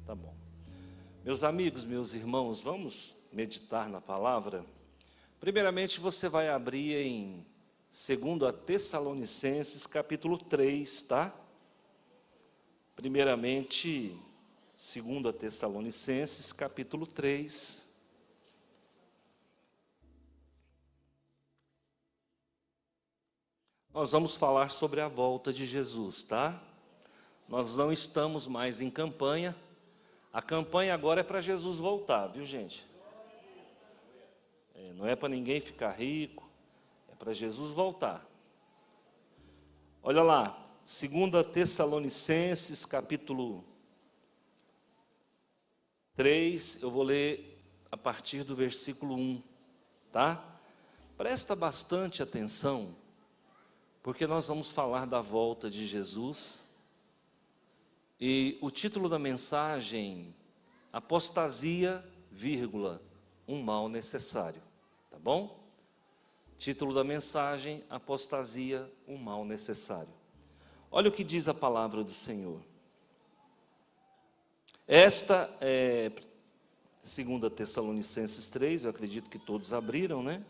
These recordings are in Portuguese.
Tá bom. Meus amigos, meus irmãos, vamos meditar na palavra? Primeiramente, você vai abrir em 2 Tessalonicenses, capítulo 3, tá? Primeiramente, 2 Tessalonicenses, capítulo 3. Nós vamos falar sobre a volta de Jesus, tá? Nós não estamos mais em campanha. A campanha agora é para Jesus voltar, viu, gente? Não é para ninguém ficar rico, é para Jesus voltar. Olha lá, 2 Tessalonicenses, capítulo 3, eu vou ler a partir do versículo 1, tá? Presta bastante atenção, porque nós vamos falar da volta de Jesus. E o título da mensagem, apostasia, vírgula, um mal necessário, tá bom? Título da mensagem, apostasia, um mal necessário. Olha o que diz a palavra do Senhor. Esta é 2 Tessalonicenses 3, eu acredito que todos abriram, né?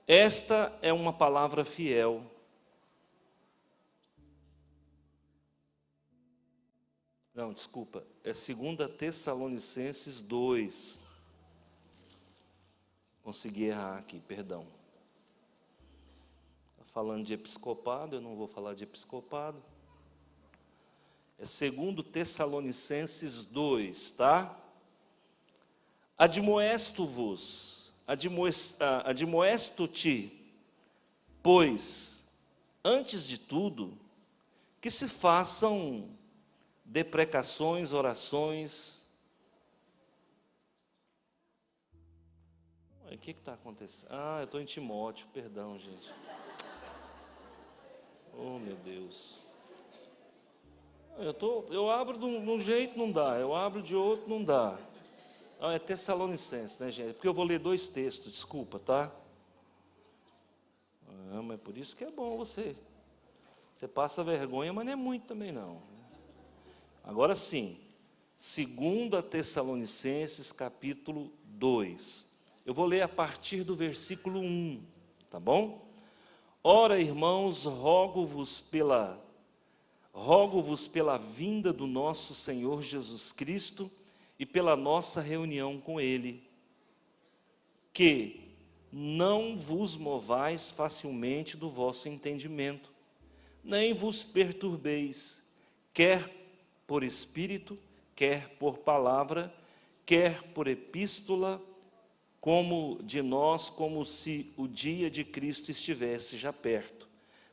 Esta é uma palavra fiel. Não, desculpa, é 2 Tessalonicenses 2. Consegui errar aqui, perdão. Está falando de episcopado, eu não vou falar de episcopado. É 2 Tessalonicenses 2, tá? Admoesto-te, pois, antes de tudo, que se façam deprecações, orações. O que está acontecendo? Eu estou em Timóteo, perdão, gente. Oh, meu Deus. Eu abro de um jeito, não dá. Eu abro de outro, não dá. É Tessalonicenses, né, gente? Porque eu vou ler 2 textos, desculpa, tá? Mas por isso que é bom você. Você passa vergonha, mas não é muito também, não. Agora sim, 2 Tessalonicenses, capítulo 2. Eu vou ler a partir do versículo 1, tá bom? Ora, irmãos, rogo-vos pela vinda do nosso Senhor Jesus Cristo e pela nossa reunião com Ele, que não vos movais facilmente do vosso entendimento, nem vos perturbeis, quer por espírito, quer por palavra, quer por epístola, como de nós, como se o dia de Cristo estivesse já perto.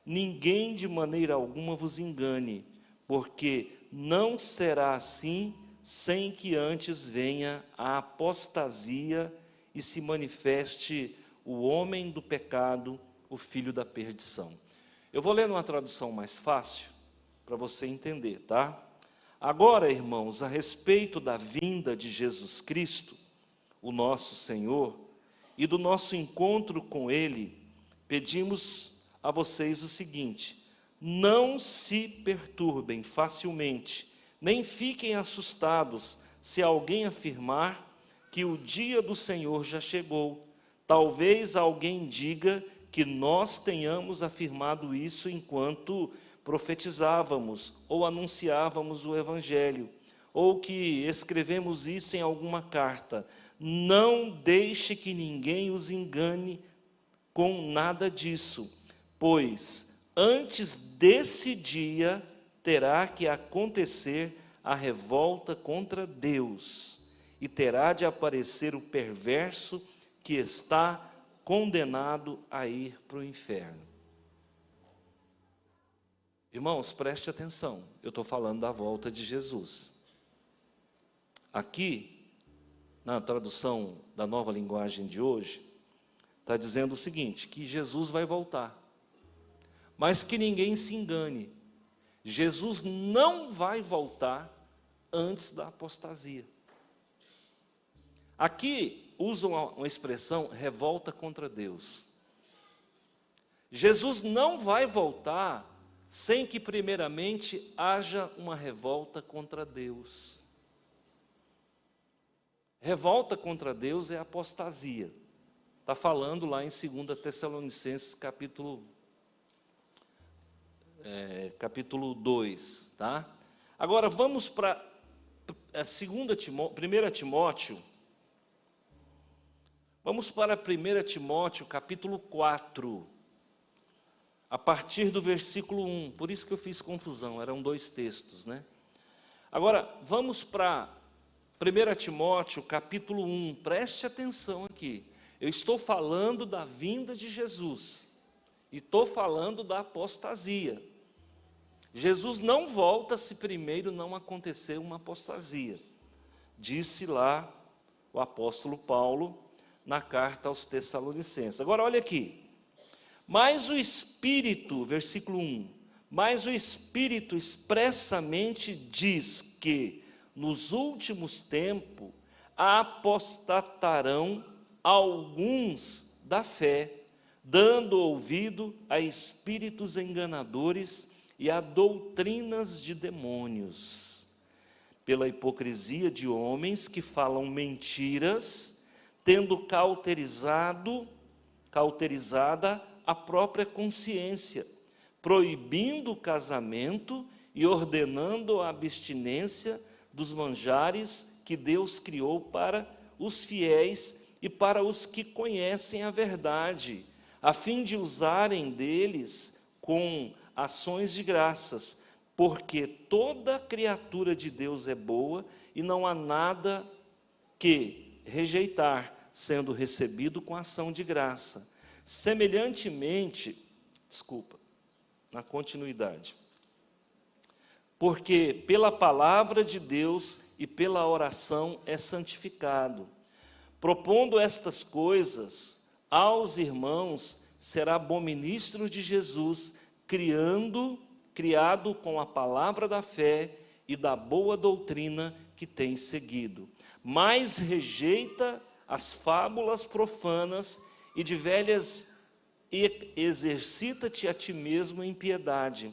Ninguém de maneira alguma vos engane, porque não será assim sem que antes venha a apostasia e se manifeste o homem do pecado, o filho da perdição. Eu vou ler numa tradução mais fácil, para você entender, tá? Agora, irmãos, a respeito da vinda de Jesus Cristo, o nosso Senhor, e do nosso encontro com Ele, pedimos a vocês o seguinte: não se perturbem facilmente, nem fiquem assustados se alguém afirmar que o dia do Senhor já chegou. Talvez alguém diga que nós tenhamos afirmado isso enquanto profetizávamos ou anunciávamos o Evangelho, ou que escrevemos isso em alguma carta. Não deixe que ninguém os engane com nada disso, pois antes desse dia terá que acontecer a revolta contra Deus, e terá de aparecer o perverso que está condenado a ir para o inferno. Irmãos, preste atenção, eu estou falando da volta de Jesus. Aqui, na tradução da Nova Linguagem de hoje, está dizendo o seguinte, que Jesus vai voltar. Mas que ninguém se engane, Jesus não vai voltar antes da apostasia. Aqui usam uma expressão, revolta contra Deus. Jesus não vai voltar sem que primeiramente haja uma revolta contra Deus. Revolta contra Deus é apostasia. Está falando lá em 2 Tessalonicenses, capítulo 2, tá? Agora, vamos para 1 Timóteo. Vamos para 1 Timóteo, capítulo 4, a partir do versículo 1. Por isso que eu fiz confusão, eram 2 textos, né? Agora, vamos para 1 Timóteo, capítulo 1. Preste atenção aqui. Eu estou falando da vinda de Jesus. E estou falando da apostasia. Jesus não volta se primeiro não acontecer uma apostasia. Disse lá o apóstolo Paulo na carta aos Tessalonicenses. Agora olha aqui. Mas o Espírito, versículo 1, mas o Espírito expressamente diz que nos últimos tempos apostatarão alguns da fé, dando ouvido a espíritos enganadores e a doutrinas de demônios, pela hipocrisia de homens que falam mentiras, tendo cauterizada a própria consciência, proibindo o casamento e ordenando a abstinência dos manjares que Deus criou para os fiéis e para os que conhecem a verdade, a fim de usarem deles com ações de graças, porque toda criatura de Deus é boa e não há nada que rejeitar, sendo recebido com ação de graça. Semelhantemente, na continuidade, porque pela palavra de Deus e pela oração é santificado. Propondo estas coisas aos irmãos, será bom ministro de Jesus, criado com a palavra da fé e da boa doutrina que tem seguido. Mas rejeita as fábulas profanas e de velhas, e exercita-te a ti mesmo em piedade,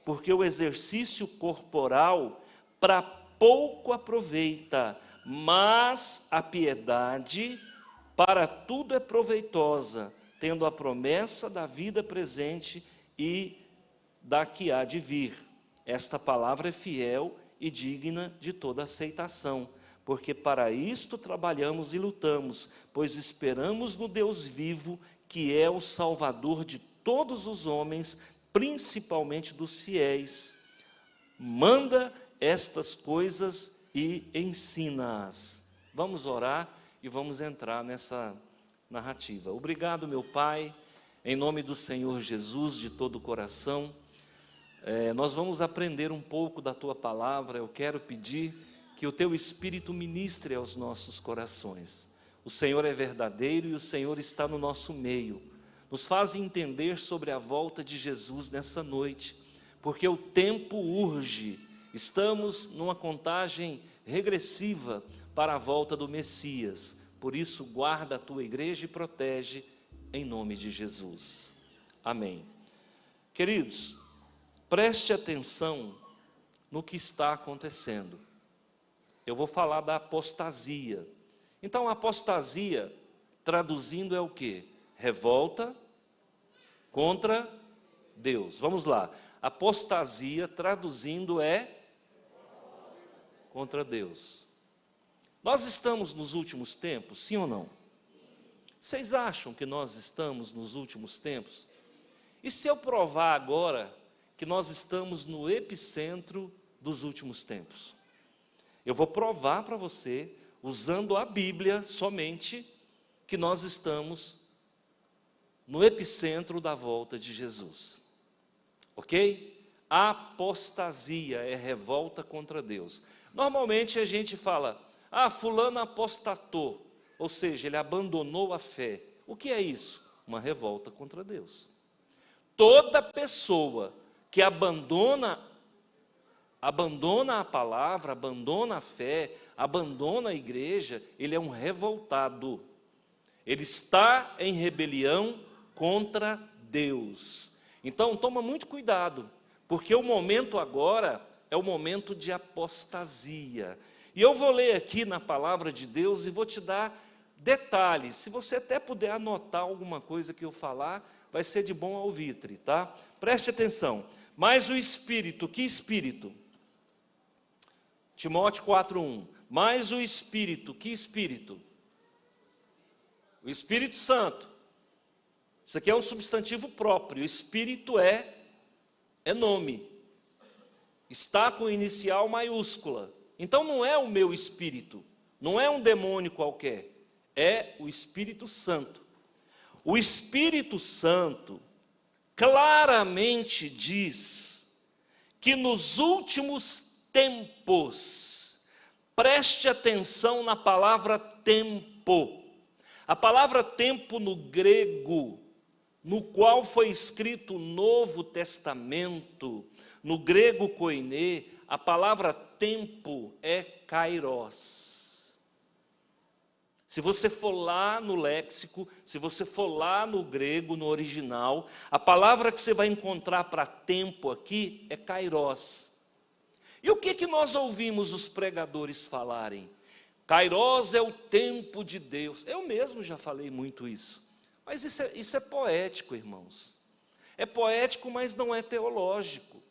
porque o exercício corporal para pouco aproveita, mas a piedade para tudo é proveitosa, tendo a promessa da vida presente e da que há de vir. Esta palavra é fiel e digna de toda aceitação, porque para isto trabalhamos e lutamos, pois esperamos no Deus vivo, que é o Salvador de todos os homens, principalmente dos fiéis. Manda estas coisas e ensina-as. Vamos orar e vamos entrar nessa narrativa. Obrigado, meu Pai, em nome do Senhor Jesus, de todo o coração. Nós vamos aprender um pouco da Tua palavra. Eu quero pedir que o Teu Espírito ministre aos nossos corações. O Senhor é verdadeiro e o Senhor está no nosso meio. Nos faz entender sobre a volta de Jesus nessa noite, porque o tempo urge. Estamos numa contagem regressiva para a volta do Messias. Por isso, guarda a tua igreja e protege em nome de Jesus. Amém. Queridos, preste atenção no que está acontecendo. Eu vou falar da apostasia. Então, a apostasia, traduzindo, é o quê? Revolta contra Deus. Vamos lá. Apostasia, traduzindo, é contra Deus. Nós estamos nos últimos tempos, sim ou não? Vocês acham que nós estamos nos últimos tempos? E se eu provar agora que nós estamos no epicentro dos últimos tempos? Eu vou provar para você, usando a Bíblia somente, que nós estamos no epicentro da volta de Jesus. Ok? Apostasia é revolta contra Deus. Normalmente a gente fala, fulano apostatou, ou seja, ele abandonou a fé. O que é isso? Uma revolta contra Deus. Toda pessoa que abandona a palavra, abandona a fé, abandona a igreja, ele é um revoltado. Ele está em rebelião contra Deus. Então, toma muito cuidado, porque o momento agora é o momento de apostasia. E eu vou ler aqui na palavra de Deus e vou te dar detalhes. Se você até puder anotar alguma coisa que eu falar, vai ser de bom alvitre, tá? Preste atenção. Mas o Espírito, que Espírito? Timóteo 4:1. Mas o Espírito, que Espírito? O Espírito Santo. Isso aqui é um substantivo próprio. Espírito é nome. Está com inicial maiúscula. Então não é o meu espírito, não é um demônio qualquer, é o Espírito Santo. O Espírito Santo claramente diz que nos últimos tempos, preste atenção na palavra tempo. A palavra tempo no grego, no qual foi escrito o Novo Testamento, no grego koiné, a palavra tempo é kairos. Se você for lá no léxico, se você for lá no grego, no original, a palavra que você vai encontrar para tempo aqui é kairos. E o que nós ouvimos os pregadores falarem? Kairos é o tempo de Deus. Eu mesmo já falei muito isso. Mas isso é poético, irmãos. É poético, mas não é teológico.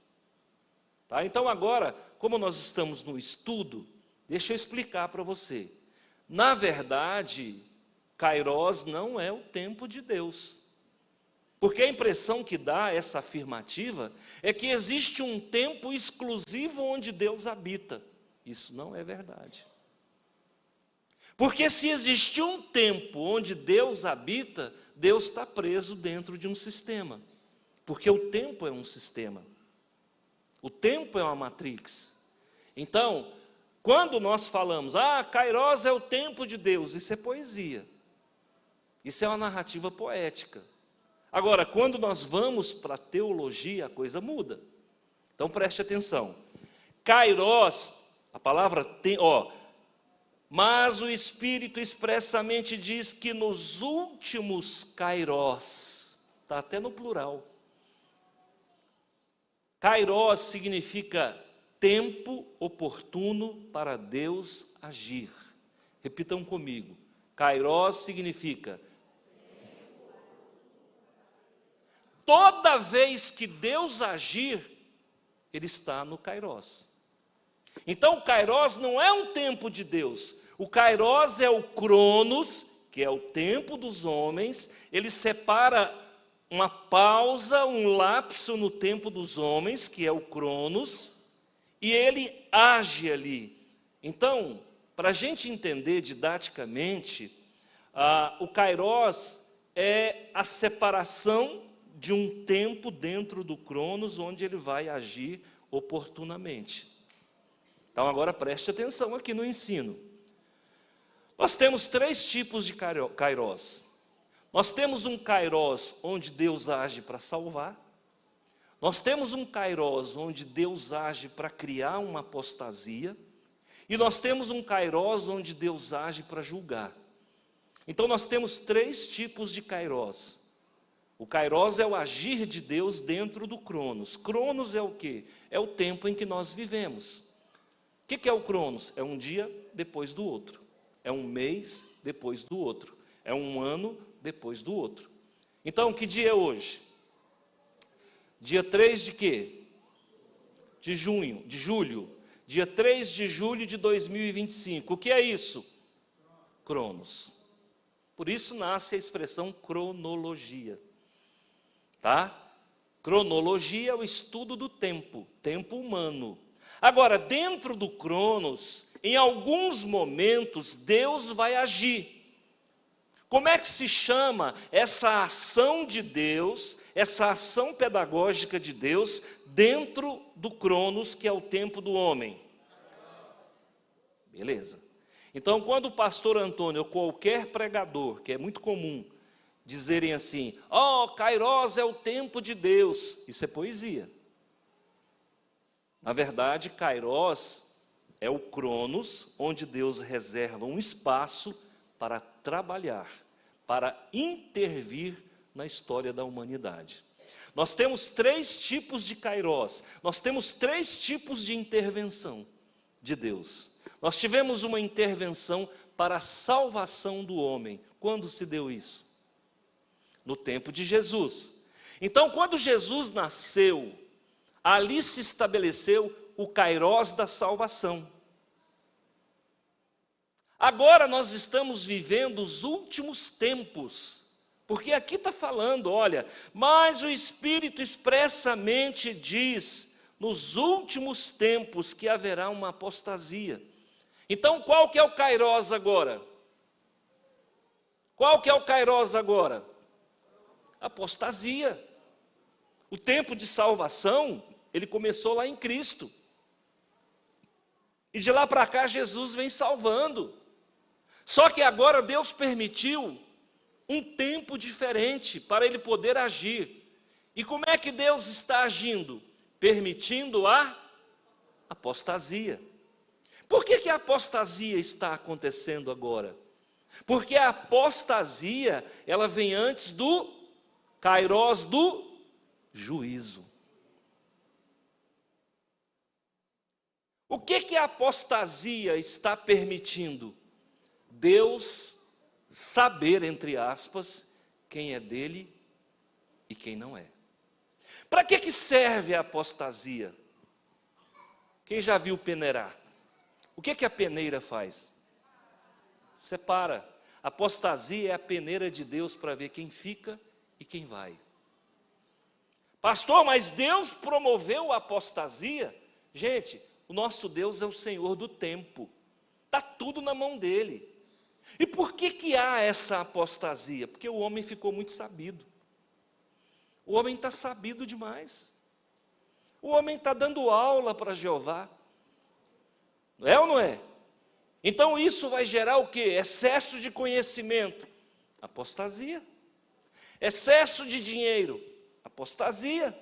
Tá? Então agora, como nós estamos no estudo, deixa eu explicar para você. Na verdade, Kairos não é o tempo de Deus. Porque a impressão que dá essa afirmativa é que existe um tempo exclusivo onde Deus habita. Isso não é verdade. Porque se existe um tempo onde Deus habita, Deus está preso dentro de um sistema. Porque o tempo é um sistema. O tempo é uma matrix. Então, quando nós falamos, Kairos é o tempo de Deus, isso é poesia. Isso é uma narrativa poética. Agora, quando nós vamos para a teologia, a coisa muda. Então, preste atenção. Kairos, a palavra mas o Espírito expressamente diz que nos últimos Kairos, está até no plural. Kairos significa tempo oportuno para Deus agir. Repitam comigo. Kairos significa toda vez que Deus agir, Ele está no Kairos. Então o Kairos não é um tempo de Deus. O Kairos é o Cronos, que é o tempo dos homens. Ele separa uma pausa, um lapso no tempo dos homens, que é o Cronos, e ele age ali. Então, para a gente entender didaticamente, o Kairos é a separação de um tempo dentro do Cronos, onde ele vai agir oportunamente. Então, agora preste atenção aqui no ensino. Nós temos 3 tipos de Kairos. Nós temos um Kairos onde Deus age para salvar. Nós temos um Kairos onde Deus age para criar uma apostasia. E nós temos um Kairos onde Deus age para julgar. Então nós temos 3 tipos de Kairos. O Kairos é o agir de Deus dentro do Cronos. Cronos é o quê? É o tempo em que nós vivemos. O que é o Cronos? É um dia depois do outro. É um mês depois do outro. É um ano depois do outro. Então, que dia é hoje? Dia 3 de quê? De julho. Dia 3 de julho de 2025. O que é isso? Cronos. Por isso nasce a expressão cronologia. Tá? Cronologia é o estudo do tempo humano. Agora, dentro do Cronos, em alguns momentos, Deus vai agir. Como é que se chama essa ação de Deus, essa ação pedagógica de Deus, dentro do Cronos, que é o tempo do homem? Beleza. Então, quando o pastor Antônio, ou qualquer pregador, que é muito comum, dizerem assim, Kairos é o tempo de Deus, isso é poesia. Na verdade, Kairos é o Cronos, onde Deus reserva um espaço para trabalhar, para intervir na história da humanidade. Nós temos 3 tipos de Kairos, nós temos 3 tipos de intervenção de Deus. Nós tivemos uma intervenção para a salvação do homem. Quando se deu isso? No tempo de Jesus. Então, quando Jesus nasceu, ali se estabeleceu o kairós da salvação. Agora nós estamos vivendo os últimos tempos, porque aqui está falando, olha, mas o Espírito expressamente diz, nos últimos tempos, que haverá uma apostasia. Então, qual que é o kairós agora? Qual que é o kairós agora? Apostasia. O tempo de salvação, ele começou lá em Cristo. E de lá para cá, Jesus vem salvando. Só que agora Deus permitiu um tempo diferente para Ele poder agir. E como é que Deus está agindo? Permitindo a apostasia. Por que a apostasia está acontecendo agora? Porque a apostasia, ela vem antes do kairós do juízo. O que a apostasia está permitindo? Deus saber, entre aspas, quem é dele e quem não é. Para que serve a apostasia? Quem já viu peneirar? O que a peneira faz? Separa. Apostasia é a peneira de Deus para ver quem fica e quem vai. Pastor, mas Deus promoveu a apostasia? Gente, o nosso Deus é o Senhor do tempo. Está tudo na mão dele. E por que há essa apostasia? Porque o homem ficou muito sabido. O homem está sabido demais. O homem está dando aula para Jeová. Não é ou não é? Então isso vai gerar o quê? Excesso de conhecimento. Apostasia. Excesso de dinheiro. Apostasia.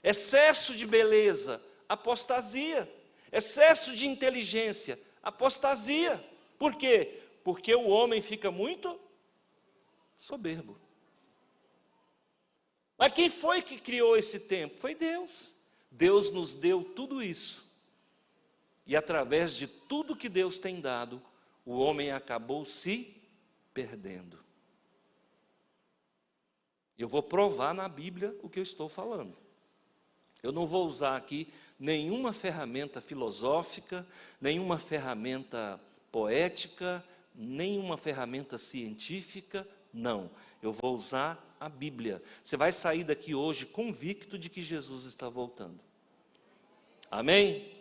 Excesso de beleza. Apostasia. Excesso de inteligência. Apostasia. Por quê? Porque o homem fica muito soberbo. Mas quem foi que criou esse tempo? Foi Deus. Deus nos deu tudo isso. E através de tudo que Deus tem dado, o homem acabou se perdendo. Eu vou provar na Bíblia o que eu estou falando. Eu não vou usar aqui nenhuma ferramenta filosófica, nenhuma ferramenta poética, nenhuma ferramenta científica, não. Eu vou usar a Bíblia. Você vai sair daqui hoje convicto de que Jesus está voltando. Amém?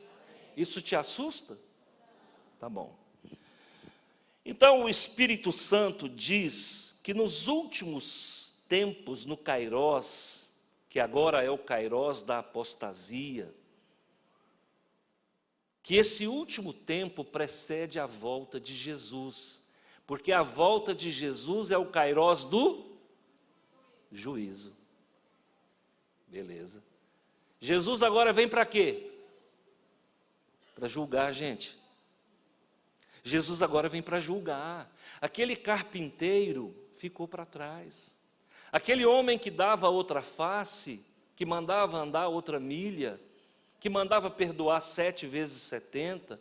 Isso te assusta? Tá bom. Então o Espírito Santo diz que nos últimos tempos, no kairós, que agora é o kairós da apostasia, que esse último tempo precede a volta de Jesus, porque a volta de Jesus é o kairós do juízo. Beleza. Jesus agora vem para quê? Para julgar a gente. Jesus agora vem para julgar. Aquele carpinteiro ficou para trás. Aquele homem que dava outra face, que mandava andar outra milha, que mandava perdoar 7 vezes 70,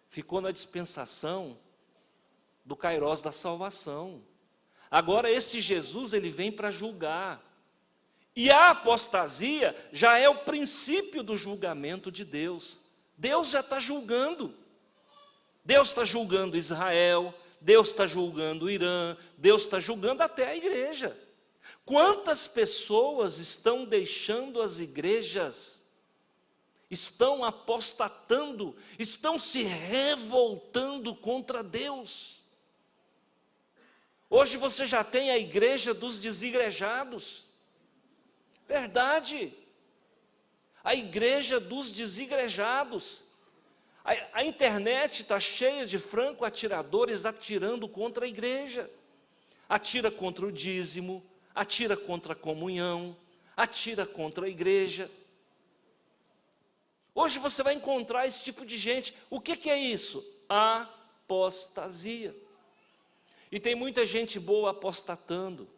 ficou na dispensação do kairós da salvação. Agora esse Jesus, ele vem para julgar. E a apostasia já é o princípio do julgamento de Deus. Deus já está julgando. Deus está julgando Israel, Deus está julgando o Irã, Deus está julgando até a igreja. Quantas pessoas estão deixando as igrejas, estão apostatando, estão se revoltando contra Deus? Hoje você já tem a igreja dos desigrejados. Verdade. A igreja dos desigrejados. A internet está cheia de franco-atiradores atirando contra a igreja. Atira contra o dízimo, atira contra a comunhão, atira contra a igreja. Hoje você vai encontrar esse tipo de gente. O que é isso? Apostasia. E tem muita gente boa apostatando.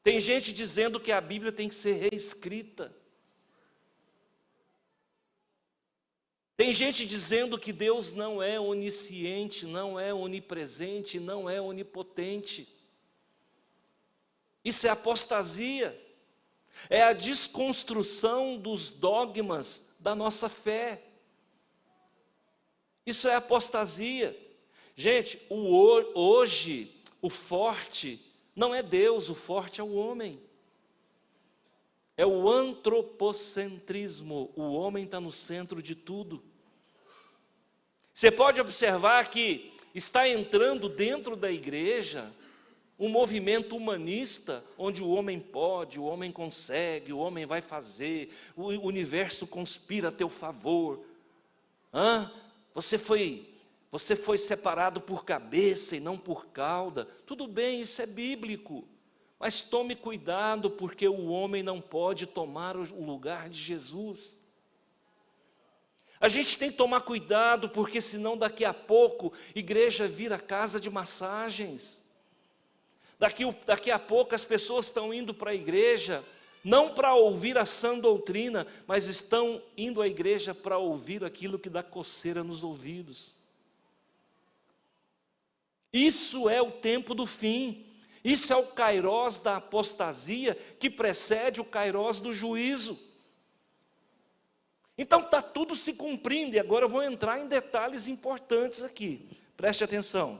Tem gente dizendo que a Bíblia tem que ser reescrita. Tem gente dizendo que Deus não é onisciente, não é onipresente, não é onipotente. Isso é apostasia. É a desconstrução dos dogmas da nossa fé. Isso é apostasia. Gente, hoje o forte não é Deus, o forte é o homem. É o antropocentrismo. O homem está no centro de tudo. Você pode observar que está entrando dentro da igreja um movimento humanista, onde o homem pode, o homem consegue, o homem vai fazer, o universo conspira a teu favor. Você foi separado por cabeça e não por cauda. Tudo bem, isso é bíblico. Mas tome cuidado, porque o homem não pode tomar o lugar de Jesus. A gente tem que tomar cuidado, porque senão daqui a pouco igreja vira casa de massagens. Daqui a pouco as pessoas estão indo para a igreja, não para ouvir a sã doutrina, mas estão indo à igreja para ouvir aquilo que dá coceira nos ouvidos. Isso é o tempo do fim. Isso é o kairós da apostasia que precede o kairós do juízo. Então está tudo se cumprindo, e agora eu vou entrar em detalhes importantes aqui. Preste atenção.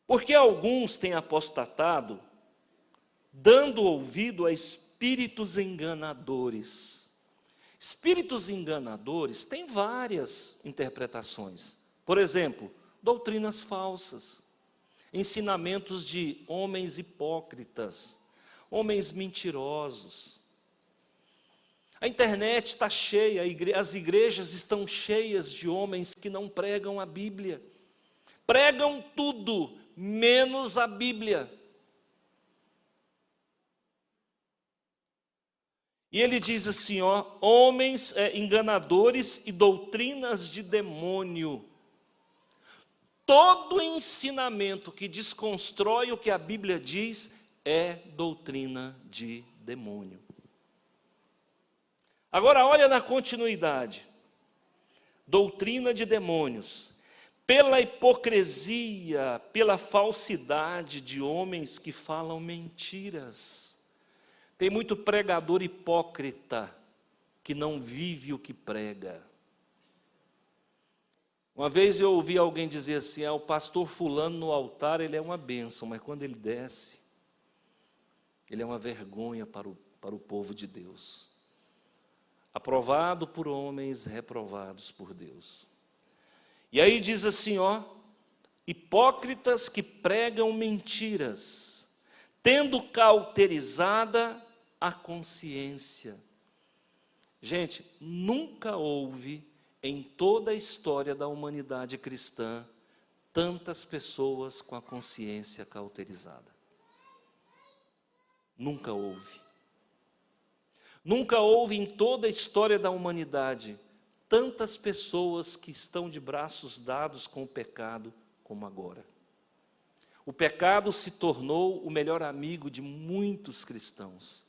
Porque alguns têm apostatado, dando ouvido a espíritos enganadores. Espíritos enganadores têm várias interpretações. Por exemplo, doutrinas falsas, ensinamentos de homens hipócritas, homens mentirosos. A internet está cheia, as igrejas estão cheias de homens que não pregam a Bíblia. Pregam tudo, menos a Bíblia. E ele diz assim, homens enganadores e doutrinas de demônio. Todo ensinamento que desconstrói o que a Bíblia diz é doutrina de demônio. Agora olha na continuidade. Doutrina de demônios. Pela hipocrisia, pela falsidade de homens que falam mentiras. Tem muito pregador hipócrita que não vive o que prega. Uma vez eu ouvi alguém dizer assim, o pastor fulano no altar, ele é uma bênção, mas quando ele desce, ele é uma vergonha para o povo de Deus. Aprovado por homens, reprovados por Deus. E aí diz assim, hipócritas que pregam mentiras, tendo cauterizada a consciência. Gente, nunca houve em toda a história da humanidade cristã tantas pessoas com a consciência cauterizada. Nunca houve. Nunca houve em toda a história da humanidade tantas pessoas que estão de braços dados com o pecado como agora. O pecado se tornou o melhor amigo de muitos cristãos.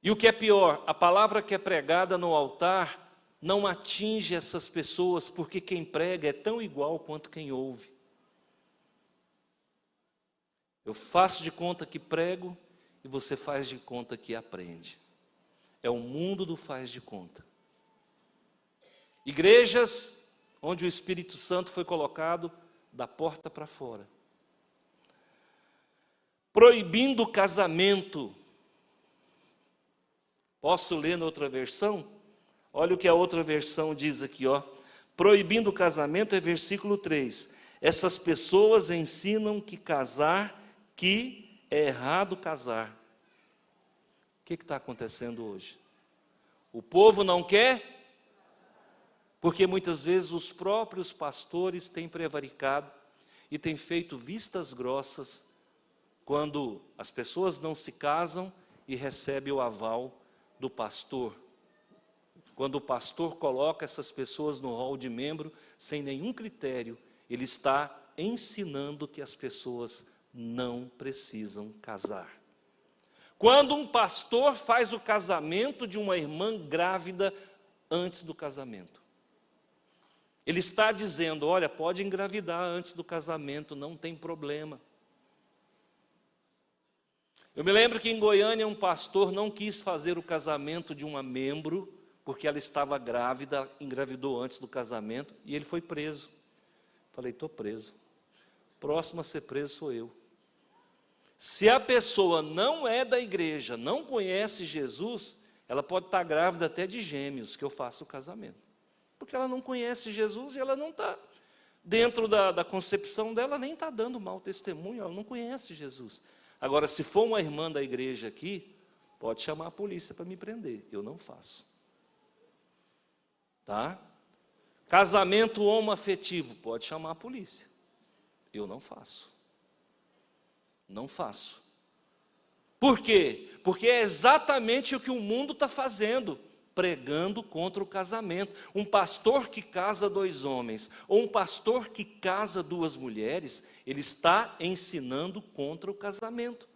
E o que é pior, a palavra que é pregada no altar não atinge essas pessoas, porque quem prega é tão igual quanto quem ouve. Eu faço de conta que prego e você faz de conta que aprende. É o mundo do faz de conta. Igrejas onde o Espírito Santo foi colocado da porta para fora. Proibindo o casamento. Posso ler na outra versão? Olha o que a outra versão diz aqui, Proibindo o casamento é versículo 3. Essas pessoas ensinam que é errado casar. O que está acontecendo hoje? O povo não quer, porque muitas vezes os próprios pastores têm prevaricado e têm feito vistas grossas quando as pessoas não se casam e recebem o aval do pastor. Quando o pastor coloca essas pessoas no rol de membro, sem nenhum critério, ele está ensinando que as pessoas não precisam casar. Quando um pastor faz o casamento de uma irmã grávida, antes do casamento. Ele está dizendo, olha, pode engravidar antes do casamento, não tem problema. Eu me lembro que em Goiânia um pastor não quis fazer o casamento de uma membro, porque ela estava grávida, engravidou antes do casamento, e ele foi preso. Falei, estou preso. Próximo a ser preso sou eu. Se a pessoa não é da igreja, não conhece Jesus, ela pode estar grávida até de gêmeos, que eu faço o casamento. Porque ela não conhece Jesus e ela não está, dentro da concepção dela, nem está dando mau testemunho, ela não conhece Jesus. Agora, se for uma irmã da igreja aqui, pode chamar a polícia para me prender, eu não faço. Tá? Casamento homoafetivo, pode chamar a polícia, eu não faço. Não faço. Por quê? Porque é exatamente o que o mundo está fazendo, pregando contra o casamento. Um pastor que casa 2 homens, ou um pastor que casa 2 mulheres, ele está ensinando contra o casamento.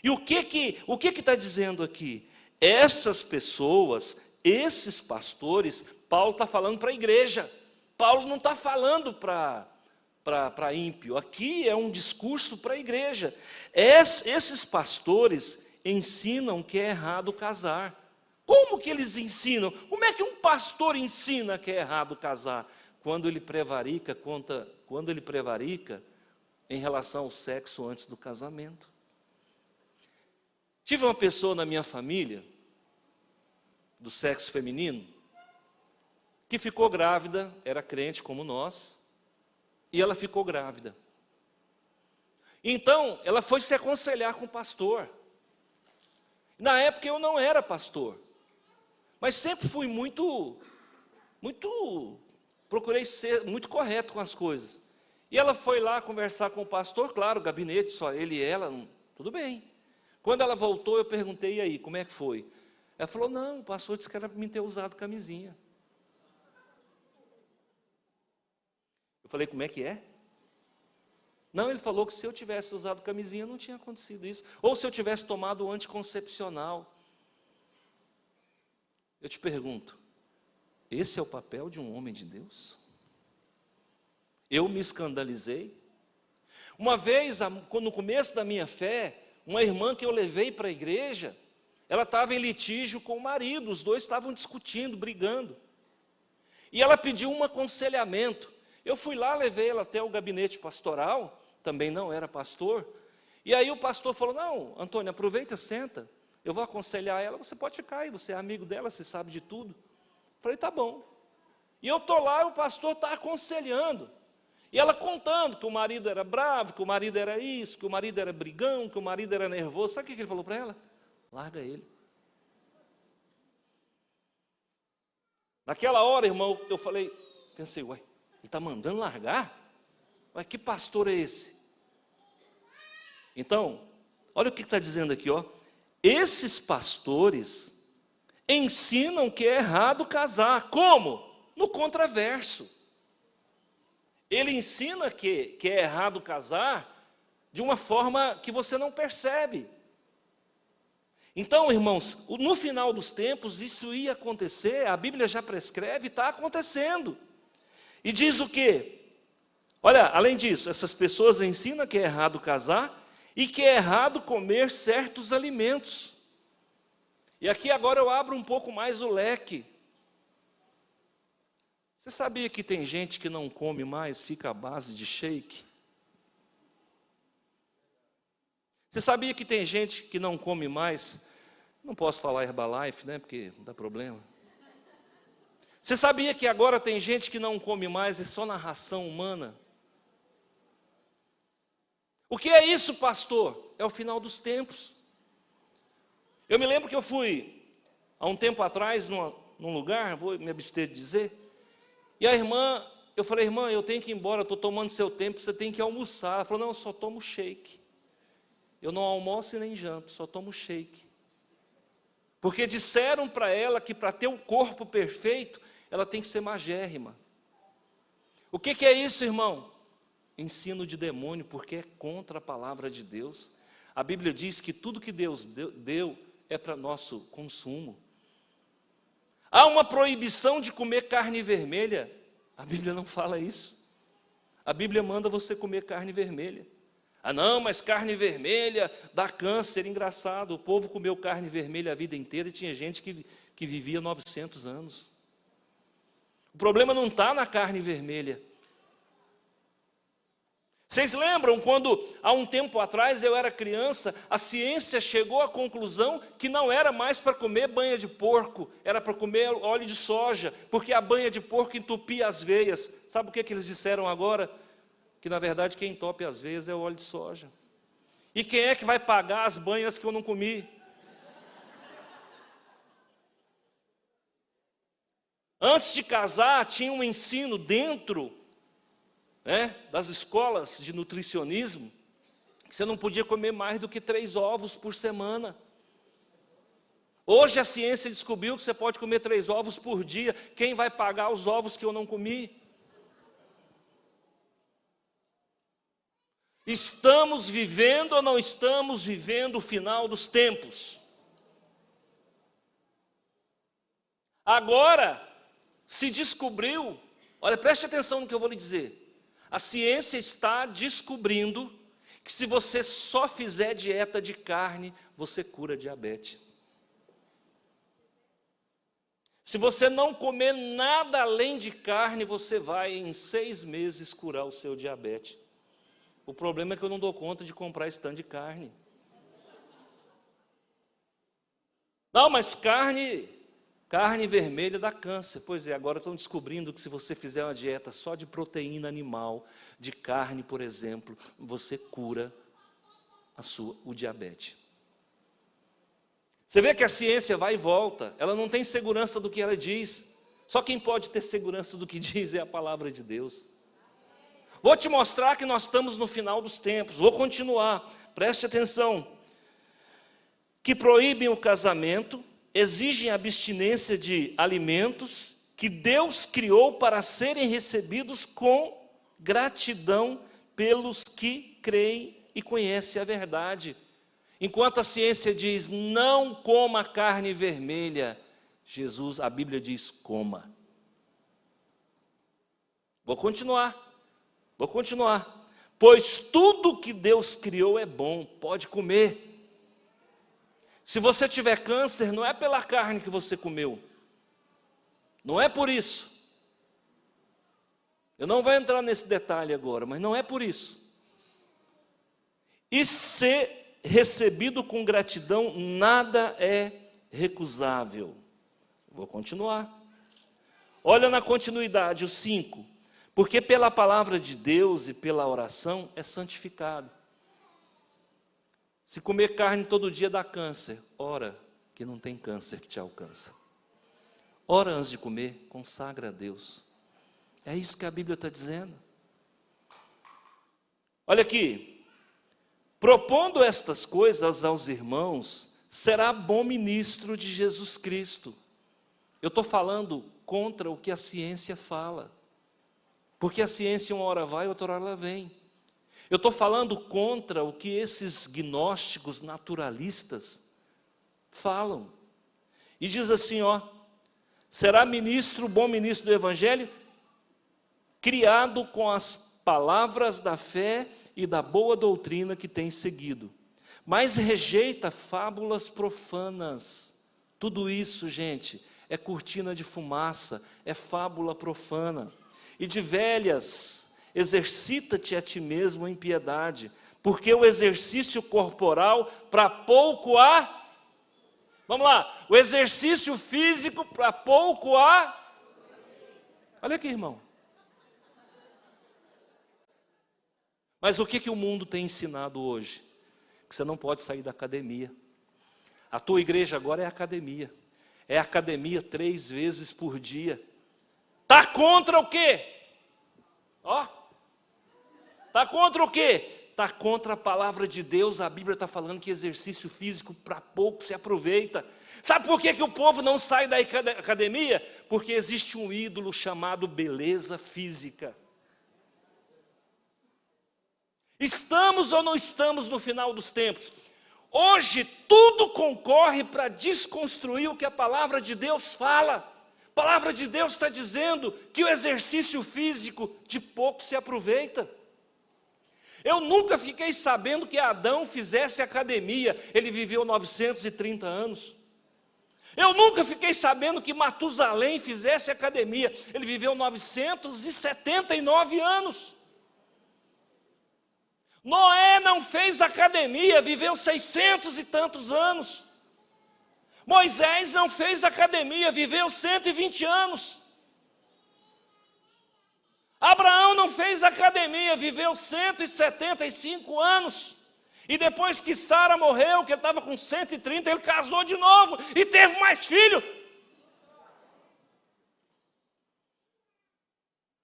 E o que está dizendo aqui? Essas pessoas, esses pastores, Paulo está falando para a igreja. Paulo não está falando para ímpio. Aqui é um discurso para a igreja. Esses pastores ensinam que é errado casar. Como que eles ensinam? Como é que um pastor ensina que é errado casar? Quando ele prevarica em relação ao sexo antes do casamento. Tive uma pessoa na minha família, do sexo feminino, que ficou grávida, era crente como nós, e ela ficou grávida. Então, ela foi se aconselhar com o pastor. Na época eu não era pastor, mas sempre fui procurei ser muito correto com as coisas. E ela foi lá conversar com o pastor, claro, gabinete, só ele e ela, tudo bem. Quando ela voltou, eu perguntei, e aí, como é que foi? Ela falou, não, o pastor disse que era para mim ter usado camisinha. Eu falei, como é que é? Não, ele falou que se eu tivesse usado camisinha, não tinha acontecido isso. Ou se eu tivesse tomado o anticoncepcional. Eu te pergunto, esse é o papel de um homem de Deus? Eu me escandalizei. Uma vez, no começo da minha fé, uma irmã que eu levei para a igreja, ela estava em litígio com o marido, os dois estavam discutindo, brigando. E ela pediu um aconselhamento. Eu fui lá, levei ela até o gabinete pastoral, também não era pastor, e aí o pastor falou, não, Antônio, aproveita, senta, eu vou aconselhar ela, você pode ficar aí, você é amigo dela, você sabe de tudo. Falei, tá bom. E eu estou lá, e o pastor está aconselhando, e ela contando que o marido era bravo, que o marido era isso, que o marido era brigão, que o marido era nervoso. Sabe o que ele falou para ela? Larga ele. Naquela hora, irmão, eu pensei, ué, ele está mandando largar? Ué, que pastor é esse? Então, olha o que está dizendo aqui, ó. Esses pastores ensinam que é errado casar. Como? No contraverso. Ele ensina que é errado casar de uma forma que você não percebe. Então, irmãos, no final dos tempos, isso ia acontecer, a Bíblia já prescreve, está acontecendo. E diz o quê? Olha, além disso, essas pessoas ensinam que é errado casar e que é errado comer certos alimentos. E aqui agora eu abro um pouco mais o leque. Você sabia que tem gente que não come mais, fica à base de shake? Você sabia que tem gente que não come mais, não posso falar Herbalife, né, porque dá problema. Você sabia que agora tem gente que não come mais, é só na ração humana? O que é isso, pastor? É o final dos tempos. Eu me lembro que eu fui, há um tempo atrás, num lugar, vou me abster de dizer, e a irmã, eu falei, irmã, eu tenho que ir embora, estou tomando seu tempo, você tem que almoçar. Ela falou, não, eu só tomo shake. Eu não almoço e nem janto, só tomo shake. Porque disseram para ela que para ter o corpo perfeito, ela tem que ser magérrima. O que é isso, irmão? Ensino de demônio, porque é contra a palavra de Deus. A Bíblia diz que tudo que Deus deu é para nosso consumo. Há uma proibição de comer carne vermelha. A Bíblia não fala isso. A Bíblia manda você comer carne vermelha. Ah não, mas carne vermelha dá câncer. Engraçado, o povo comeu carne vermelha a vida inteira e tinha gente que vivia 900 anos. O problema não está na carne vermelha. Vocês lembram quando, há um tempo atrás, eu era criança, a ciência chegou à conclusão que não era mais para comer banha de porco, era para comer óleo de soja, porque a banha de porco entupia as veias. Sabe o que eles disseram agora? Que na verdade quem entope as veias é o óleo de soja. E quem é que vai pagar as banhas que eu não comi? Antes de casar, tinha um ensino dentro das escolas de nutricionismo, que você não podia comer mais do que 3 ovos por semana. Hoje a ciência descobriu que você pode comer 3 ovos por dia. Quem vai pagar os ovos que eu não comi? Estamos vivendo ou não estamos vivendo o final dos tempos? Agora se descobriu, olha, preste atenção no que eu vou lhe dizer. A ciência está descobrindo que se você só fizer dieta de carne, você cura diabetes. Se você não comer nada além de carne, você vai em 6 meses curar o seu diabetes. O problema é que eu não dou conta de comprar stand de carne. Não, mas carne vermelha dá câncer. Pois é, agora estão descobrindo que se você fizer uma dieta só de proteína animal, de carne, por exemplo, você cura o diabetes. Você vê que a ciência vai e volta, ela não tem segurança do que ela diz. Só quem pode ter segurança do que diz é a palavra de Deus. Vou te mostrar que nós estamos no final dos tempos. Vou continuar, preste atenção. Que proíbem o casamento, exigem abstinência de alimentos que Deus criou para serem recebidos com gratidão pelos que creem e conhecem a verdade. Enquanto a ciência diz, não coma carne vermelha, a Bíblia diz, coma. Vou continuar. Pois tudo que Deus criou é bom, pode comer. Se você tiver câncer, não é pela carne que você comeu. Não é por isso. Eu não vou entrar nesse detalhe agora, mas não é por isso. E ser recebido com gratidão, nada é recusável. Vou continuar. Olha na continuidade, o 5. Porque pela palavra de Deus e pela oração é santificado. Se comer carne todo dia dá câncer, ora que não tem câncer que te alcança. Ora antes de comer, consagra a Deus. É isso que a Bíblia está dizendo. Olha aqui. Propondo estas coisas aos irmãos, será bom ministro de Jesus Cristo. Eu estou falando contra o que a ciência fala. Porque a ciência uma hora vai, outra hora ela vem. Eu estou falando contra o que esses gnósticos naturalistas falam. E diz assim, será bom ministro do Evangelho, criado com as palavras da fé e da boa doutrina que tem seguido. Mas rejeita fábulas profanas. Tudo isso, gente, é cortina de fumaça, é fábula profana. E de velhas, exercita-te a ti mesmo em piedade, porque o exercício corporal para pouco há. Vamos lá, o exercício físico para pouco há. Olha aqui, irmão. Mas o que o mundo tem ensinado hoje? Que você não pode sair da academia. A tua igreja agora é academia. É academia 3 vezes por dia. Está contra o quê? Está contra o quê? Está contra a palavra de Deus. A Bíblia está falando que exercício físico para pouco se aproveita. Sabe por que o povo não sai da academia? Porque existe um ídolo chamado beleza física. Estamos ou não estamos no final dos tempos? Hoje tudo concorre para desconstruir o que a palavra de Deus fala. A palavra de Deus está dizendo que o exercício físico de pouco se aproveita. Eu nunca fiquei sabendo que Adão fizesse academia, ele viveu 930 anos. Eu nunca fiquei sabendo que Matusalém fizesse academia, ele viveu 979 anos. Noé não fez academia, viveu 600 e tantos anos. Moisés não fez academia, viveu 120 anos. Abraão não fez academia, viveu 175 anos. E depois que Sara morreu, que ele estava com 130, ele casou de novo e teve mais filho.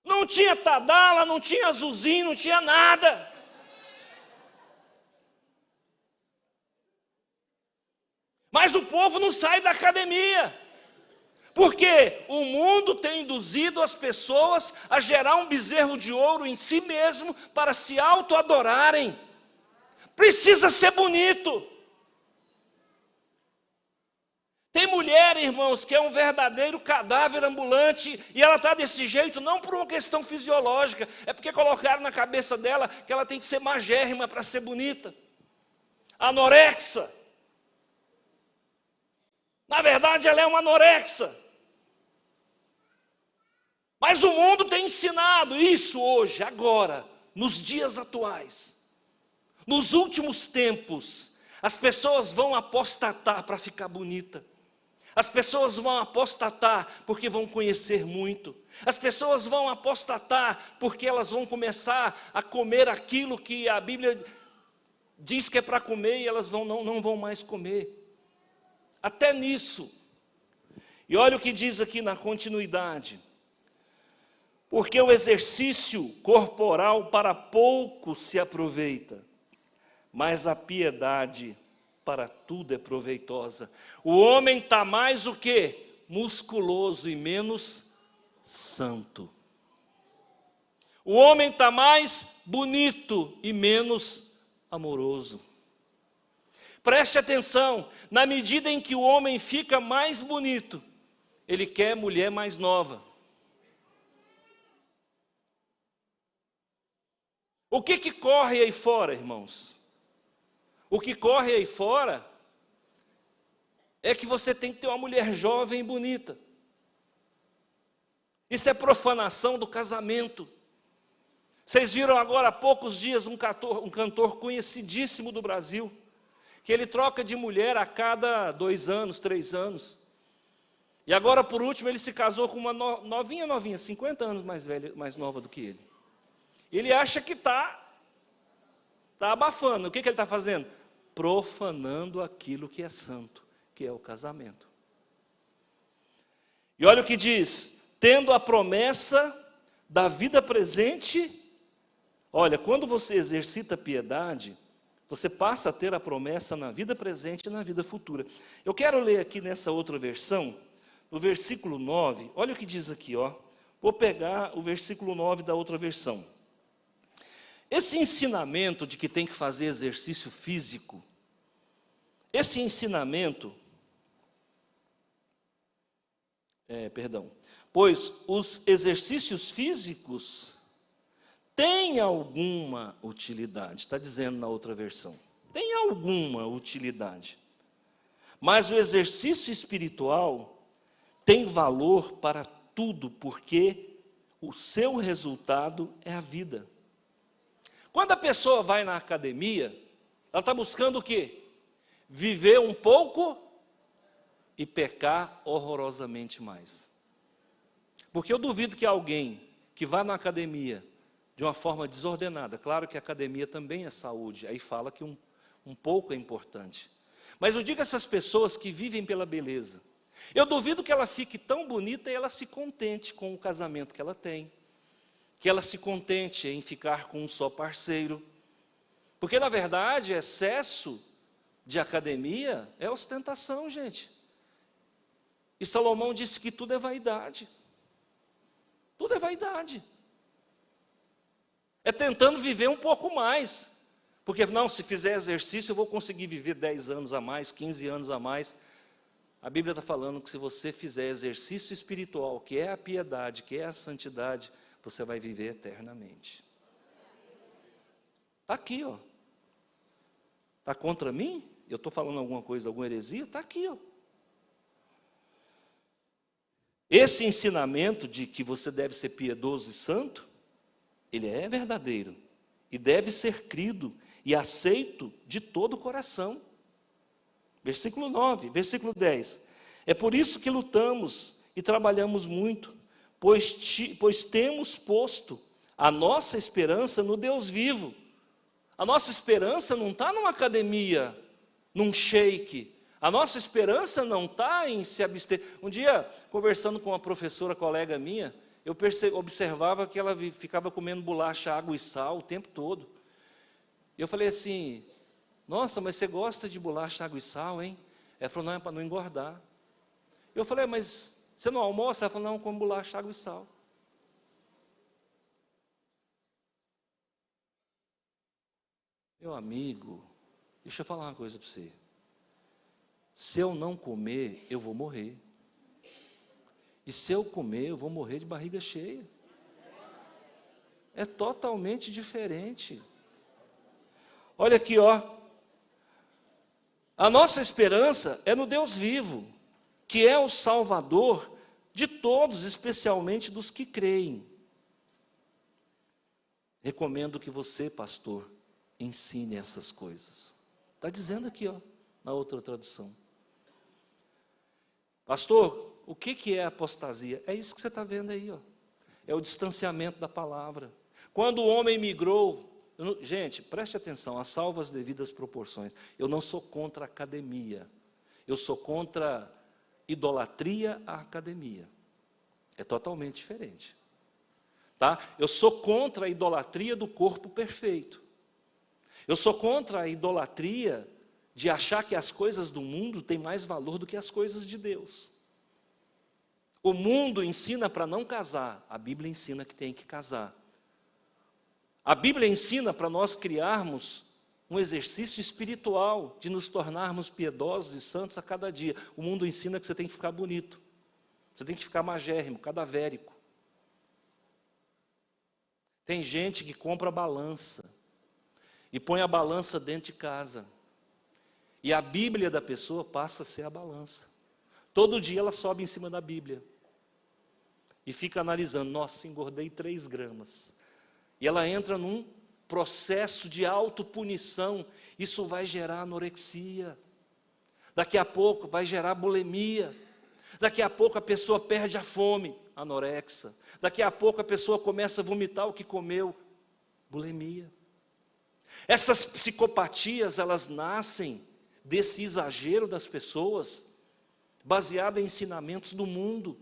Não tinha Tadala, não tinha Azulzinho, não tinha nada. Mas o povo não sai da academia, porque o mundo tem induzido as pessoas a gerar um bezerro de ouro em si mesmo para se auto-adorarem. Precisa ser bonito. Tem mulher, irmãos, que é um verdadeiro cadáver ambulante, e ela está desse jeito não por uma questão fisiológica, é porque colocaram na cabeça dela que ela tem que ser magérrima para ser bonita. Anorexa. Na verdade, ela é uma anorexa. Mas o mundo tem ensinado isso hoje, agora, nos dias atuais. Nos últimos tempos, as pessoas vão apostatar para ficar bonita. As pessoas vão apostatar porque vão conhecer muito. As pessoas vão apostatar porque elas vão começar a comer aquilo que a Bíblia diz que é para comer e elas não vão mais comer. Até nisso. E olha o que diz aqui na continuidade. Porque o exercício corporal para pouco se aproveita, mas a piedade para tudo é proveitosa. O homem está mais o quê? Musculoso e menos santo. O homem está mais bonito e menos amoroso. Preste atenção, na medida em que o homem fica mais bonito, ele quer mulher mais nova. O que corre aí fora, irmãos? O que corre aí fora é que você tem que ter uma mulher jovem e bonita. Isso é profanação do casamento. Vocês viram agora há poucos dias um cantor conhecidíssimo do Brasil, que ele troca de mulher a cada 2 anos, 3 anos. E agora, por último, ele se casou com uma novinha, 50 anos mais velha, mais nova do que ele. Ele acha que está abafando. O que ele está fazendo? Profanando aquilo que é santo, que é o casamento. E olha o que diz, tendo a promessa da vida presente. Olha, quando você exercita piedade, você passa a ter a promessa na vida presente e na vida futura. Eu quero ler aqui nessa outra versão, no versículo 9, olha o que diz aqui, ó. Vou pegar o versículo 9 da outra versão. Esse ensinamento de que tem que fazer exercício físico, esse ensinamento, pois os exercícios físicos têm alguma utilidade, está dizendo na outra versão, tem alguma utilidade, mas o exercício espiritual tem valor para tudo, porque o seu resultado é a vida. Quando a pessoa vai na academia, ela está buscando o quê? Viver um pouco e pecar horrorosamente mais. Porque eu duvido que alguém que vá na academia de uma forma desordenada, claro que a academia também é saúde, aí fala que um pouco é importante. Mas eu digo a essas pessoas que vivem pela beleza, eu duvido que ela fique tão bonita e ela se contente com o casamento que ela tem, que ela se contente em ficar com um só parceiro, porque na verdade excesso de academia é ostentação, gente. E Salomão disse que tudo é vaidade. Tudo é vaidade. É tentando viver um pouco mais. Porque não, se fizer exercício eu vou conseguir viver 10 anos a mais, 15 anos a mais. A Bíblia está falando que se você fizer exercício espiritual, que é a piedade, que é a santidade, você vai viver eternamente. Está aqui, ó. Está contra mim? Eu estou falando alguma coisa, alguma heresia? Está aqui, ó. Esse ensinamento de que você deve ser piedoso e santo, ele é verdadeiro e deve ser crido e aceito de todo o coração. Versículo 9, versículo 10. É por isso que lutamos e trabalhamos muito, pois temos posto a nossa esperança no Deus vivo. A nossa esperança não está numa academia, num shake. A nossa esperança não está em se abster. Um dia, conversando com uma professora, colega minha, eu observava que ela ficava comendo bolacha, água e sal o tempo todo. Eu falei assim, nossa, mas você gosta de bolacha, água e sal, hein? Ela falou, não, é para não engordar. Eu falei, mas você não almoça? Ela falou, não, como bolacha, água e sal. Meu amigo, deixa eu falar uma coisa para você. Se eu não comer, eu vou morrer. E se eu comer, eu vou morrer de barriga cheia. É totalmente diferente. Olha aqui, ó. A nossa esperança é no Deus vivo, que é o Salvador de todos, especialmente dos que creem. Recomendo que você, pastor, ensine essas coisas. Está dizendo aqui, ó, na outra tradução. Pastor, o que é apostasia? É isso que você está vendo aí, ó. É o distanciamento da palavra. Quando o homem migrou, gente, preste atenção, a salvo as devidas proporções. Eu não sou contra a academia. Eu sou contra idolatria à academia. É totalmente diferente. Tá? Eu sou contra a idolatria do corpo perfeito. Eu sou contra a idolatria de achar que as coisas do mundo têm mais valor do que as coisas de Deus. O mundo ensina para não casar, a Bíblia ensina que tem que casar. A Bíblia ensina para nós criarmos um exercício espiritual, de nos tornarmos piedosos e santos a cada dia. O mundo ensina que você tem que ficar bonito, você tem que ficar magérrimo, cadavérico. Tem gente que compra balança e põe a balança dentro de casa. E a Bíblia da pessoa passa a ser a balança. Todo dia ela sobe em cima da Bíblia. E fica analisando, nossa, engordei 3 gramas. E ela entra num processo de autopunição. Isso vai gerar anorexia. Daqui a pouco vai gerar bulimia. Daqui a pouco a pessoa perde a fome, anorexia. Daqui a pouco a pessoa começa a vomitar o que comeu, bulimia. Essas psicopatias, elas nascem desse exagero das pessoas, baseado em ensinamentos do mundo.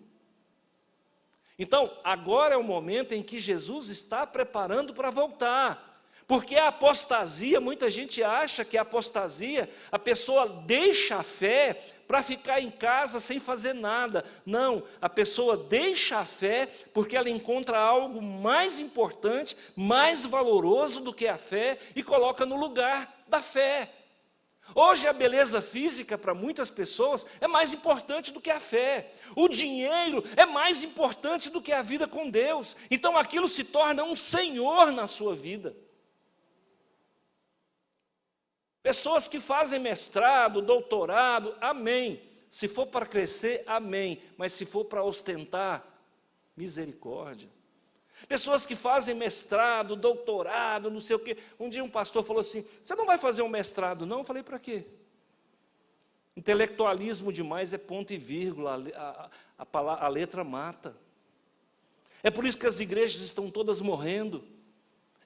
Então, agora é o momento em que Jesus está preparando para voltar. Porque a apostasia, muita gente acha que a apostasia, a pessoa deixa a fé para ficar em casa sem fazer nada. Não, a pessoa deixa a fé porque ela encontra algo mais importante, mais valoroso do que a fé e coloca no lugar da fé. Hoje a beleza física para muitas pessoas é mais importante do que a fé. O dinheiro é mais importante do que a vida com Deus. Então aquilo se torna um senhor na sua vida. Pessoas que fazem mestrado, doutorado, amém. Se for para crescer, amém. Mas se for para ostentar, misericórdia. Pessoas que fazem mestrado, doutorado, não sei o quê. Um dia um pastor falou assim, você não vai fazer um mestrado não? Eu falei, para quê? Intelectualismo demais é ponto e vírgula, a letra mata. É por isso que as igrejas estão todas morrendo.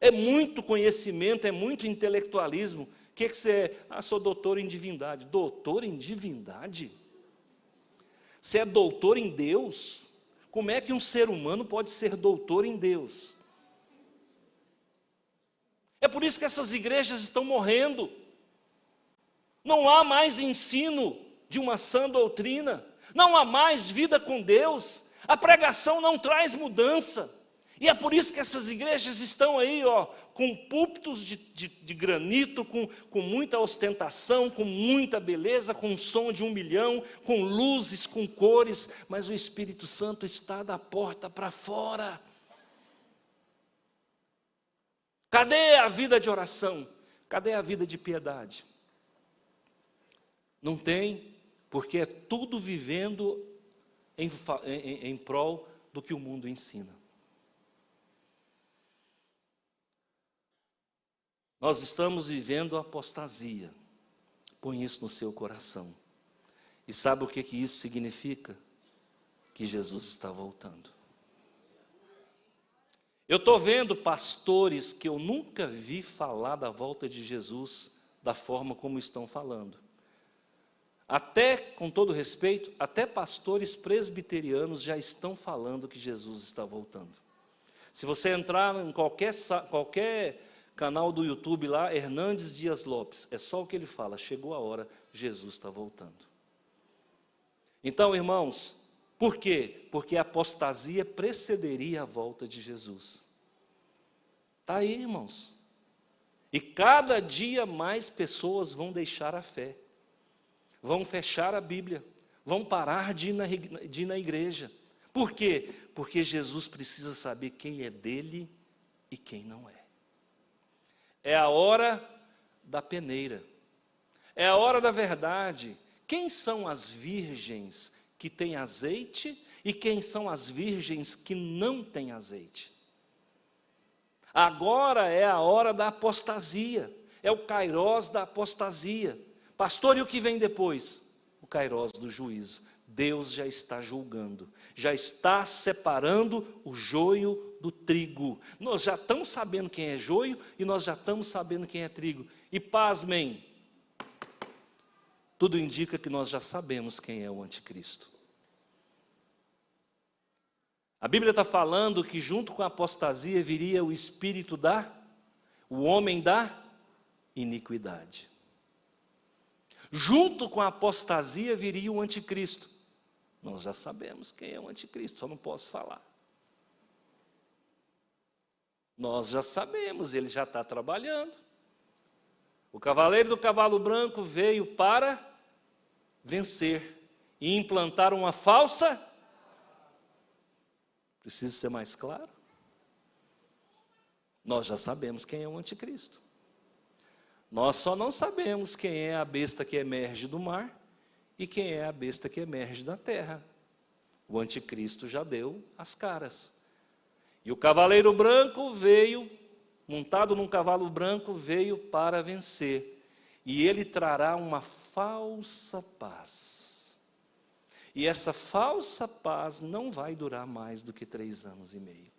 É muito conhecimento, é muito intelectualismo. O que você é? Ah, sou doutor em divindade. Doutor em divindade? Você é doutor em Deus? Como é que um ser humano pode ser doutor em Deus? É por isso que essas igrejas estão morrendo. Não há mais ensino de uma sã doutrina. Não há mais vida com Deus. A pregação não traz mudança. E é por isso que essas igrejas estão aí, ó, com púlpitos de granito, com muita ostentação, com muita beleza, com som de 1 milhão, com luzes, com cores, mas o Espírito Santo está da porta para fora. Cadê a vida de oração? Cadê a vida de piedade? Não tem, porque é tudo vivendo em prol do que o mundo ensina. Nós estamos vivendo a apostasia. Põe isso no seu coração. E sabe o que isso significa? Que Jesus está voltando. Eu estou vendo pastores que eu nunca vi falar da volta de Jesus da forma como estão falando. Até, com todo respeito, até pastores presbiterianos já estão falando que Jesus está voltando. Se você entrar em qualquer canal do YouTube lá, Hernandes Dias Lopes, é só o que ele fala: chegou a hora, Jesus está voltando. Então, irmãos, por quê? Porque a apostasia precederia a volta de Jesus. Está aí, irmãos. E cada dia mais pessoas vão deixar a fé, vão fechar a Bíblia, vão parar de ir na igreja. Por quê? Porque Jesus precisa saber quem é dele e quem não é. É a hora da peneira. É a hora da verdade. Quem são as virgens que têm azeite e quem são as virgens que não têm azeite? Agora é a hora da apostasia. É o kairós da apostasia. Pastor, e o que vem depois? O kairós do juízo. Deus já está julgando, já está separando o joio do trigo. Nós já estamos sabendo quem é joio e nós já estamos sabendo quem é trigo. E pasmem, tudo indica que nós já sabemos quem é o anticristo. A Bíblia está falando que junto com a apostasia viria o espírito o homem da iniquidade. Junto com a apostasia viria o anticristo. Nós já sabemos quem é o anticristo, só não posso falar. Nós já sabemos, ele já está trabalhando. O cavaleiro do cavalo branco veio para vencer e implantar uma falsa. Precisa ser mais claro? Nós já sabemos quem é o anticristo. Nós só não sabemos quem é a besta que emerge do mar e quem é a besta que emerge da terra. O anticristo já deu as caras. E o cavaleiro branco veio, montado num cavalo branco, veio para vencer. E ele trará uma falsa paz. E essa falsa paz não vai durar mais do que 3 anos e meio.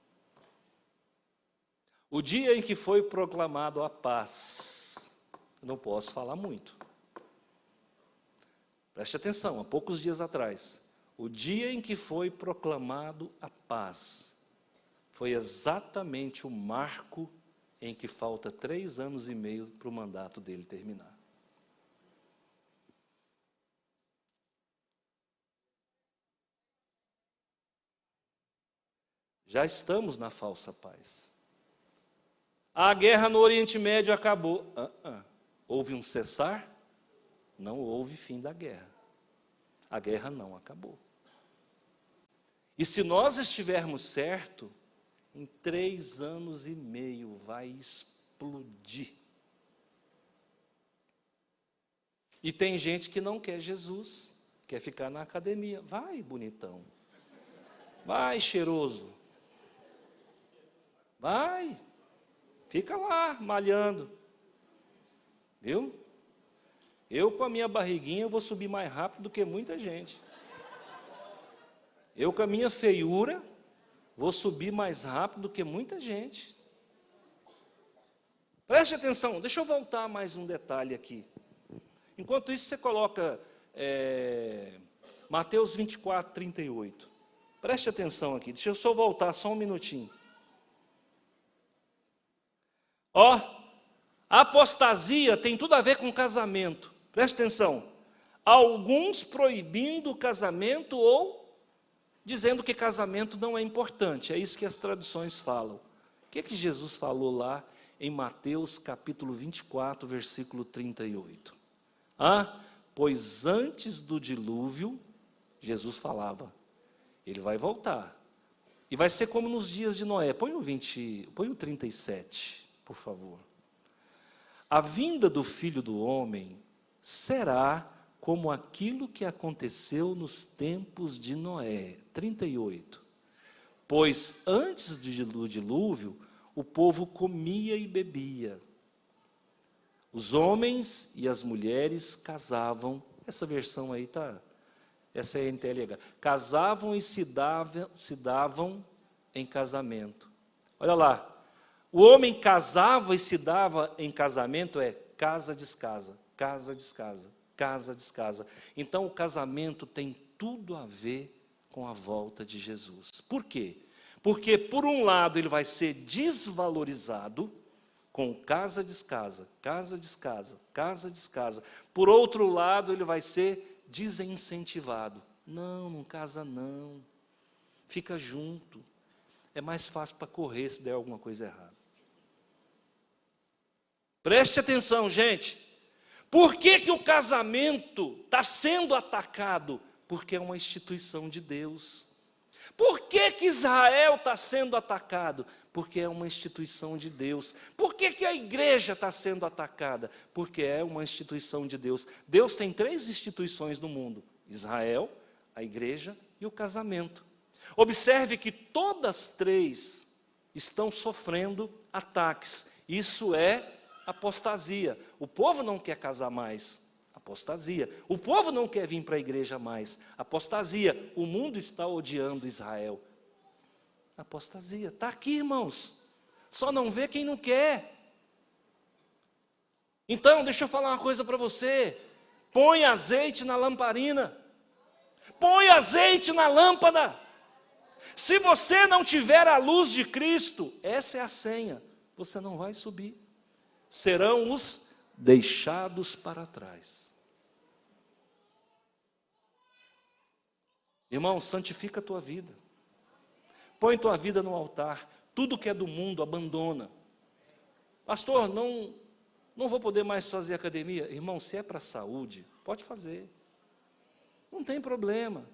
O dia em que foi proclamado a paz, eu não posso falar muito. Preste atenção, há poucos dias atrás, o dia em que foi proclamado a paz, foi exatamente o marco em que falta 3 anos e meio para o mandato dele terminar. Já estamos na falsa paz. A guerra no Oriente Médio acabou. Houve um cessar? Não houve fim da guerra. A guerra não acabou. E se nós estivermos certo, em 3 anos e meio vai explodir. E tem gente que não quer Jesus, quer ficar na academia. Vai, bonitão. Vai, cheiroso. Vai. Fica lá, malhando. Viu? Eu, com a minha barriguinha, vou subir mais rápido do que muita gente. Eu, com a minha feiura, vou subir mais rápido do que muita gente. Preste atenção, deixa eu voltar mais um detalhe aqui. Enquanto isso, você coloca Mateus 24, 38. Preste atenção aqui, deixa eu só voltar só um minutinho. Ó, a apostasia tem tudo a ver com casamento. Preste atenção. Alguns proibindo o casamento ou dizendo que casamento não é importante. É isso que as traduções falam. O que é que Jesus falou lá em Mateus capítulo 24, versículo 38? Pois antes do dilúvio, Jesus falava, ele vai voltar. E vai ser como nos dias de Noé. Põe o 37, por favor. A vinda do Filho do Homem será como aquilo que aconteceu nos tempos de Noé. 38. Pois antes do dilúvio, o povo comia e bebia. Os homens e as mulheres casavam. Essa versão aí tá. Essa é a NTLH. Casavam e se davam em casamento. Olha lá. O homem casava e se dava em casamento casa descasa, casa descasa, casa descasa. Então o casamento tem tudo a ver com a volta de Jesus. Por quê? Porque por um lado ele vai ser desvalorizado com casa descasa, casa descasa, casa descasa. Por outro lado ele vai ser desincentivado. Não casa não. Fica junto. É mais fácil para correr se der alguma coisa errada. Preste atenção, gente. Por que o casamento está sendo atacado? Porque é uma instituição de Deus. Por que Israel está sendo atacado? Porque é uma instituição de Deus. Por que a igreja está sendo atacada? Porque é uma instituição de Deus. Deus tem 3 instituições no mundo: Israel, a igreja e o casamento. Observe que todas 3 estão sofrendo ataques. Isso é apostasia. O povo não quer casar mais. Apostasia. O povo não quer vir para a igreja mais. Apostasia. O mundo está odiando Israel. Apostasia. Está aqui, irmãos. Só não vê quem não quer. Então, deixa eu falar uma coisa para você. Põe azeite na lamparina. Põe azeite na lâmpada. Se você não tiver a luz de Cristo, essa é a senha. Você não vai subir. Serão os deixados para trás. Irmão, santifica a tua vida. Põe tua vida no altar. Tudo que é do mundo, abandona. Pastor, não vou poder mais fazer academia. Irmão, se é para a saúde, pode fazer. Não tem problema.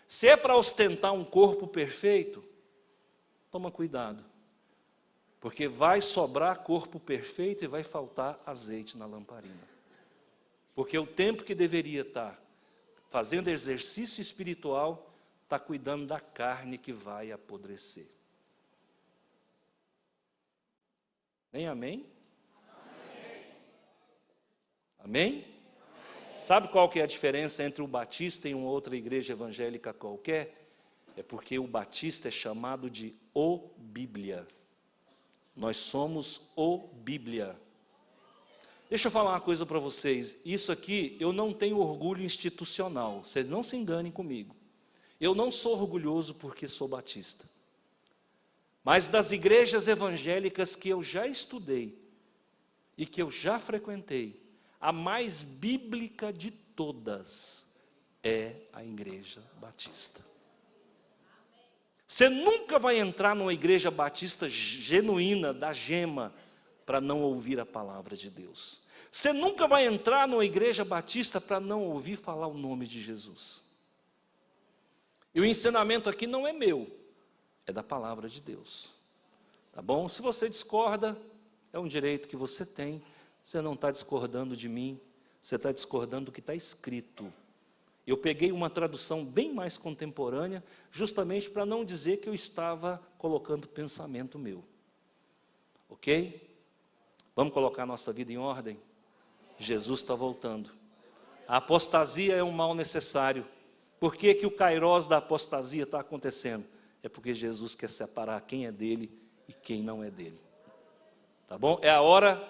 Se é para ostentar um corpo perfeito, toma cuidado. Porque vai sobrar corpo perfeito e vai faltar azeite na lamparina. Porque o tempo que deveria estar fazendo exercício espiritual, está cuidando da carne que vai apodrecer. Nem amém? Amém? Sabe qual que é a diferença entre o batista e uma outra igreja evangélica qualquer? É porque o batista é chamado de o Bíblia. Nós somos o Bíblia. Deixa eu falar uma coisa para vocês. Isso aqui, eu não tenho orgulho institucional. Vocês não se enganem comigo. Eu não sou orgulhoso porque sou batista. Mas das igrejas evangélicas que eu já estudei e que eu já frequentei, a mais bíblica de todas é a igreja batista. Você nunca vai entrar numa igreja batista genuína, da gema, para não ouvir a palavra de Deus. Você nunca vai entrar numa igreja batista para não ouvir falar o nome de Jesus. E o ensinamento aqui não é meu, é da palavra de Deus. Tá bom? Se você discorda, é um direito que você tem. Você não está discordando de mim, você está discordando do que está escrito. Eu peguei uma tradução bem mais contemporânea, justamente para não dizer que eu estava colocando pensamento meu. Ok? Vamos colocar a nossa vida em ordem? Jesus está voltando. A apostasia é um mal necessário. Por que o kairós da apostasia está acontecendo? É porque Jesus quer separar quem é dele e quem não é dele. Tá bom? É a hora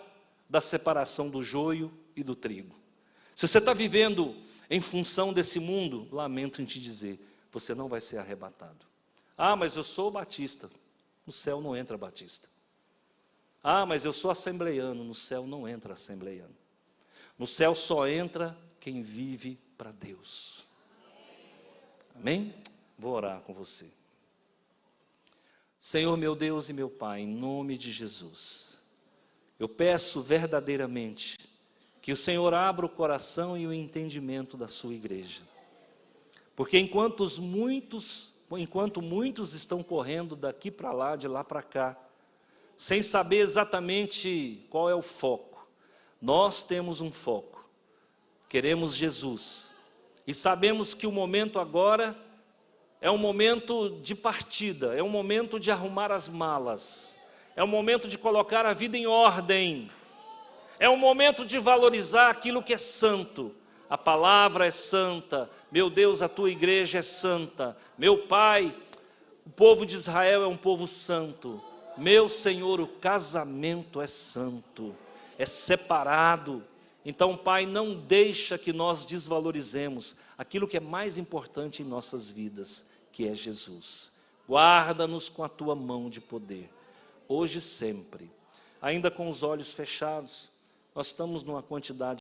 da separação do joio e do trigo. Se você está vivendo em função desse mundo, lamento em te dizer, você não vai ser arrebatado. Ah, mas eu sou batista. No céu não entra batista. Ah, mas eu sou assembleiano. No céu não entra assembleiano. No céu só entra quem vive para Deus. Amém? Vou orar com você. Senhor meu Deus e meu Pai, em nome de Jesus, eu peço verdadeiramente que o Senhor abra o coração e o entendimento da sua igreja. Porque enquanto muitos estão correndo daqui para lá, de lá para cá, sem saber exatamente qual é o foco, nós temos um foco. Queremos Jesus. E sabemos que o momento agora é um momento de partida, é um momento de arrumar as malas, é um momento de colocar a vida em ordem, é um momento de valorizar aquilo que é santo. A palavra é santa, meu Deus, a tua igreja é santa, meu Pai, o povo de Israel é um povo santo, meu Senhor, o casamento é santo, é separado. Então, Pai, não deixa que nós desvalorizemos aquilo que é mais importante em nossas vidas, que é Jesus. Guarda-nos com a tua mão de poder, hoje e sempre. Ainda com os olhos fechados, nós estamos numa quantidade